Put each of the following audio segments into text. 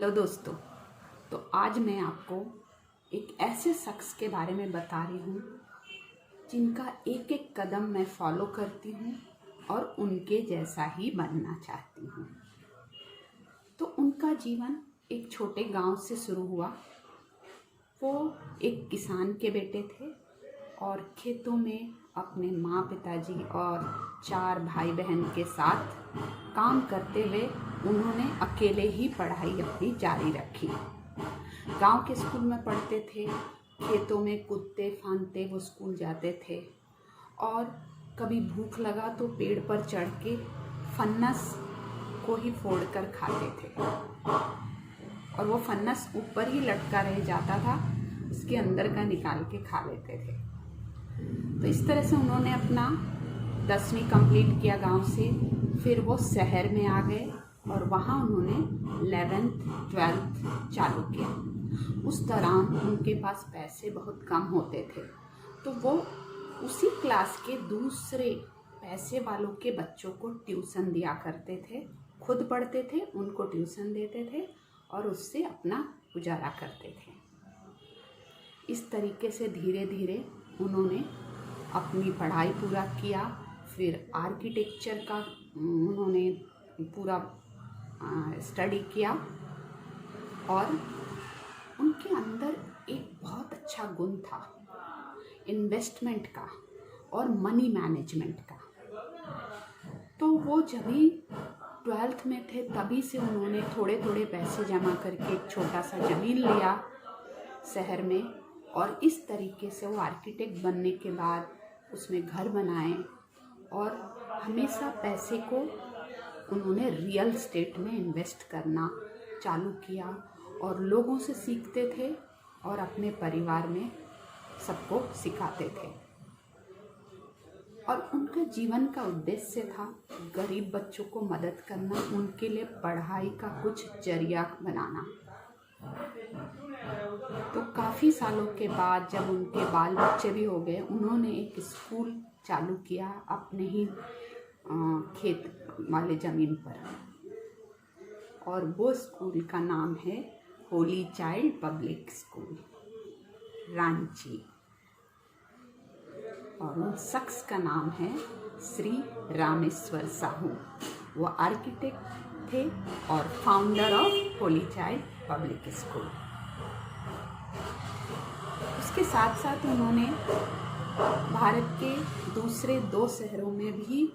Hello दोस्तों। तो आज मैं आपको एक ऐसे शख्स के बारे में बता रही हूँ जिनका एक एक कदम मैं फॉलो करती हूँ और उनके जैसा ही बनना चाहती हूँ। तो उनका जीवन एक छोटे गांव से शुरू हुआ। वो एक किसान के बेटे थे और खेतों में अपने माँ पिताजी और 4 भाई बहन के साथ काम करते हुए उन्होंने अकेले ही पढ़ाई अपनी जारी रखी। गांव के स्कूल में पढ़ते थे, खेतों में कूदते फांदते वो स्कूल जाते थे और कभी भूख लगा तो पेड़ पर चढ़ के फन्नस को ही फोड़ कर खाते थे और वो फन्नस ऊपर ही लटका रह जाता था, उसके अंदर का निकाल के खा लेते थे। तो इस तरह से उन्होंने अपना 10वीं कंप्लीट किया गांव से। फिर वो शहर में आ गए और वहाँ उन्होंने 11th 12th चालू किया। उस दौरान उनके पास पैसे बहुत कम होते थे, तो वो उसी क्लास के दूसरे पैसे वालों के बच्चों को ट्यूशन दिया करते थे। खुद पढ़ते थे, उनको ट्यूशन देते थे और उससे अपना गुजारा करते थे। इस तरीके से धीरे धीरे उन्होंने अपनी पढ़ाई पूरा किया। फिर आर्किटेक्चर का उन्होंने पूरा स्टडी किया और उनके अंदर एक बहुत अच्छा गुण था इन्वेस्टमेंट का और मनी मैनेजमेंट का। तो वो जब भी 12th में थे तभी से उन्होंने थोड़े थोड़े पैसे जमा करके एक छोटा सा ज़मीन लिया शहर में और इस तरीके से वो आर्किटेक्ट बनने के बाद उसमें घर बनाए और हमेशा पैसे को उन्होंने रियल एस्टेट में इन्वेस्ट करना चालू किया और लोगों से सीखते थे और अपने परिवार में सबको सिखाते थे। और उनके जीवन का उद्देश्य था गरीब बच्चों को मदद करना, उनके लिए पढ़ाई का कुछ जरिया बनाना। तो काफ़ी सालों के बाद जब उनके बाल बच्चे भी हो गए, उन्होंने एक स्कूल चालू किया अपने ही खेत वाले ज़मीन पर और वो स्कूल का नाम है Holi child public school Ranchi और उन शख्स का नाम है श्री रामेश्वर साहू। वो आर्किटेक्ट थे और founder of Holi child public school. उसके साथ साथ उन्होंने भारत के दूसरे 2 शहरों में भी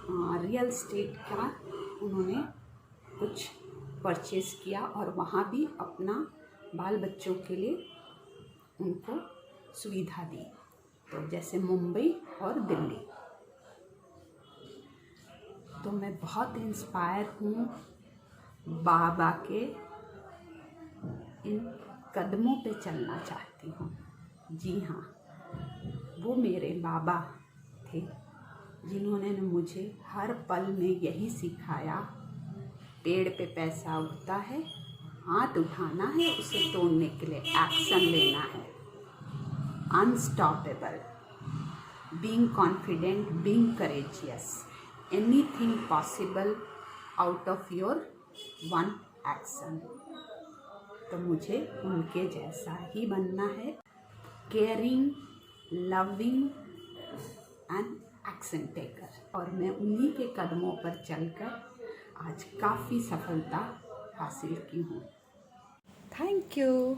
रियल एस्टेट का उन्होंने कुछ परचेज किया और वहाँ भी अपना बाल बच्चों के लिए उनको सुविधा दी, तो जैसे मुंबई और दिल्ली। तो मैं बहुत इंस्पायर हूँ बाबा के इन कदमों पे चलना चाहती हूँ। जी हाँ, वो मेरे बाबा थे जिन्होंने मुझे हर पल में यही सिखाया, पेड़ पे पैसा उगता है, हाथ उठाना है, उसे तोड़ने के लिए एक्शन लेना है। Unstoppable, being confident, being courageous, anything possible out of your one action. तो मुझे उनके जैसा ही बनना है, caring, loving and action taker. और मैं उन्हीं के कदमों पर चलकर आज काफ़ी सफलता हासिल की हूँ। Thank you.